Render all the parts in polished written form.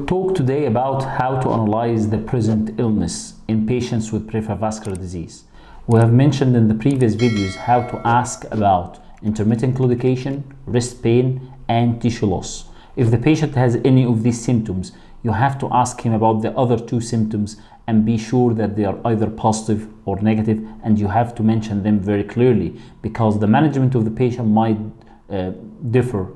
will talk today about how to analyze the present illness in patients with peripheral vascular disease. We have mentioned in the previous videos how to ask about intermittent claudication, wrist pain, and tissue loss. If the patient has any of these symptoms, you have to ask him about the other two symptoms and be sure that they are either positive or negative, and you have to mention them very clearly because the management of the patient might differ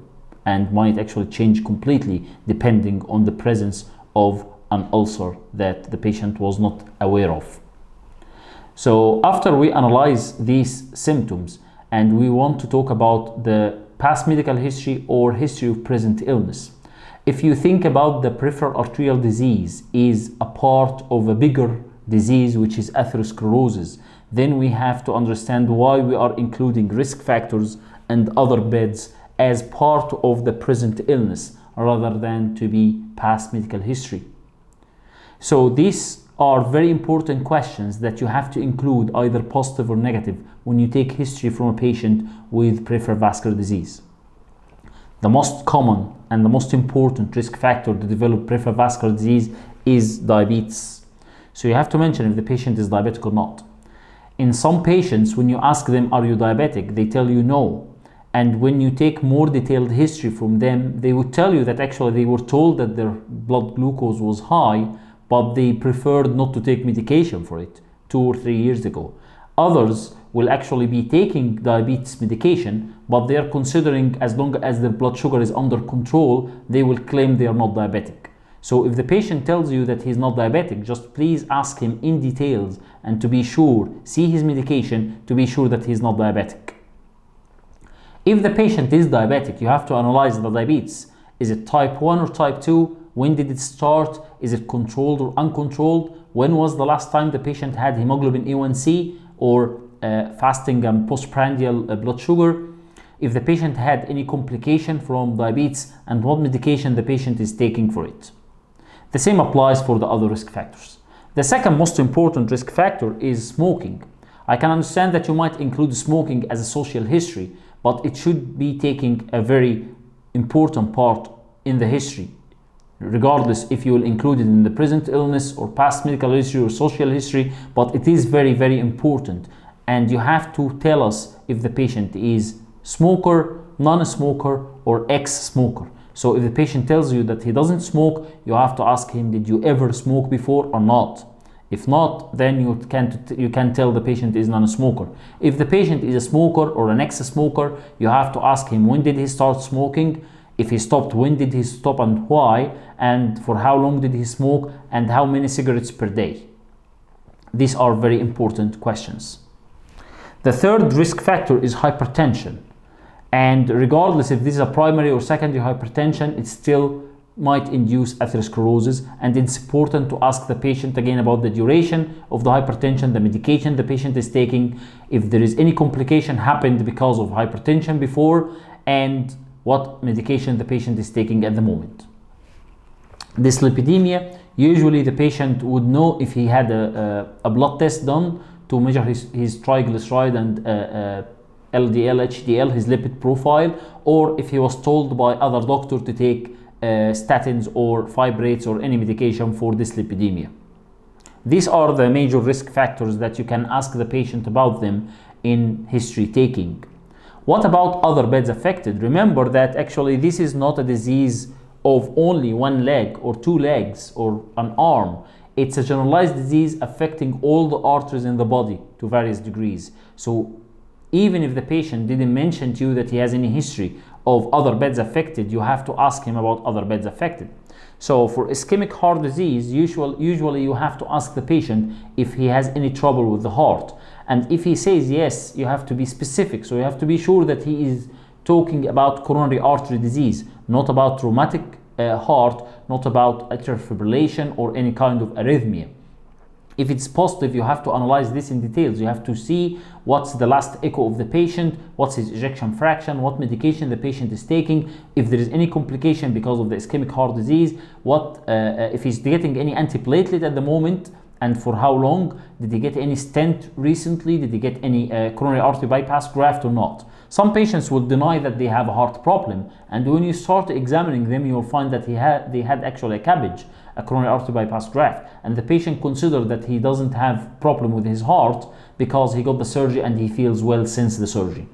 and might actually change completely depending on the presence of an ulcer that the patient was not aware of. So after we analyze these symptoms and we want to talk about the past medical history or history of present illness, if you think about the peripheral arterial disease is a part of a bigger disease which is atherosclerosis, then we have to understand why we are including risk factors and other beds as part of the present illness rather than to be past medical history. So these are very important questions that you have to include either positive or negative when you take history from a patient with peripheral vascular disease. The most common and the most important risk factor to develop peripheral vascular disease is diabetes. So you have to mention if the patient is diabetic or not. In some patients, when you ask them, are you diabetic? They tell you no. And when you take more detailed history from them, they would tell you that actually they were told that their blood glucose was high, but they preferred not to take medication for it 2 or 3 years ago. Others will actually be taking diabetes medication, but they are considering as long as their blood sugar is under control, they will claim they are not diabetic. So if the patient tells you that he's not diabetic, just please ask him in details and to be sure, see his medication to be sure that he's not diabetic. If the patient is diabetic, you have to analyze the diabetes. Is it type 1 or type 2? When did it start? Is it controlled or uncontrolled? When was the last time the patient had hemoglobin A1C or fasting and postprandial blood sugar? If the patient had any complication from diabetes and what medication the patient is taking for it. The same applies for the other risk factors. The second most important risk factor is smoking. I can understand that you might include smoking as a social history, but it should be taking a very important part in the history, regardless if you will include it in the present illness or past medical history or social history, but it is very, very important. And you have to tell us if the patient is smoker, non-smoker, or ex-smoker. So if the patient tells you that he doesn't smoke, you have to ask him, did you ever smoke before or not? If not, then you can tell the patient is non-smoker. If the patient is a smoker or an ex-smoker, you have to ask him when did he start smoking. If he stopped, when did he stop and why, and for how long did he smoke, and how many cigarettes per day. These are very important questions. The third risk factor is hypertension. And regardless if this is a primary or secondary hypertension, it still might induce atherosclerosis, and it's important to ask the patient again about the duration of the hypertension, the medication the patient is taking, if there is any complication happened because of hypertension before, and what medication the patient is taking at the moment. Dyslipidemia, usually the patient would know if he had a blood test done to measure his triglyceride and LDL, HDL, his lipid profile, or if he was told by other doctor to take statins or fibrates or any medication for dyslipidemia. These are the major risk factors that you can ask the patient about them in history taking. What about other beds affected? Remember that actually this is not a disease of only one leg or 2 legs or an arm. It's a generalized disease affecting all the arteries in the body to various degrees. So even if the patient didn't mention to you that he has any history of other beds affected, you have to ask him about other beds affected. So for ischemic heart disease, usually you have to ask the patient if he has any trouble with the heart. And if he says yes, you have to be specific. So you have to be sure that he is talking about coronary artery disease, not about rheumatic heart, not about atrial fibrillation or any kind of arrhythmia. If it's positive, you have to analyze this in details. You have to see what's the last echo of the patient, what's his ejection fraction, what medication the patient is taking, if there is any complication because of the ischemic heart disease, if he's getting any antiplatelet at the moment, and for how long. Did he get any stent recently? Did he get any coronary artery bypass graft or not? Some patients will deny that they have a heart problem, and when you start examining them, you'll find that they had actually a CABG, a coronary artery bypass graft, and the patient considered that he doesn't have problem with his heart because he got the surgery and he feels well since the surgery.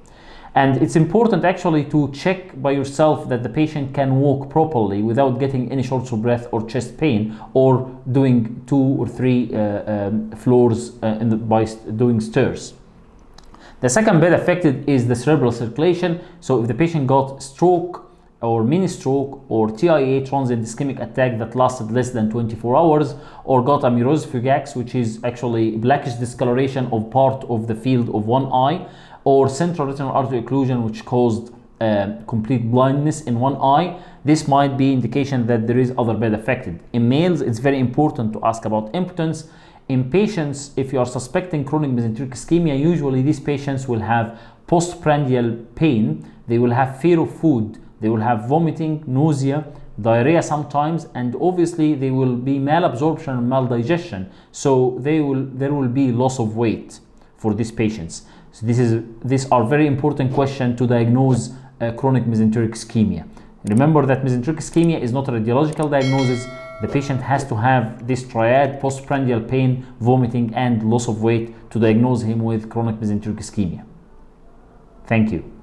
And it's important actually to check by yourself that the patient can walk properly without getting any shortness of breath or chest pain, or doing 2 or 3 floors by doing stairs. The second bed affected is the cerebral circulation. So if the patient got stroke or mini stroke or TIA, transient ischemic attack that lasted less than 24 hours, or got a miosis fugax, which is actually blackish discoloration of part of the field of one eye, or central retinal artery occlusion, which caused complete blindness in one eye, this might be indication that there is other bed affected. In males, it's very important to ask about impotence. In patients, if you are suspecting chronic mesenteric ischemia, usually these patients will have postprandial pain, they will have fear of food, they will have vomiting, nausea, diarrhea sometimes, and obviously they will be malabsorption and maldigestion. So there will be loss of weight for these patients. So these are very important questions to diagnose chronic mesenteric ischemia. Remember that mesenteric ischemia is not a radiological diagnosis. The patient has to have this triad: postprandial pain, vomiting, and loss of weight to diagnose him with chronic mesenteric ischemia. Thank you.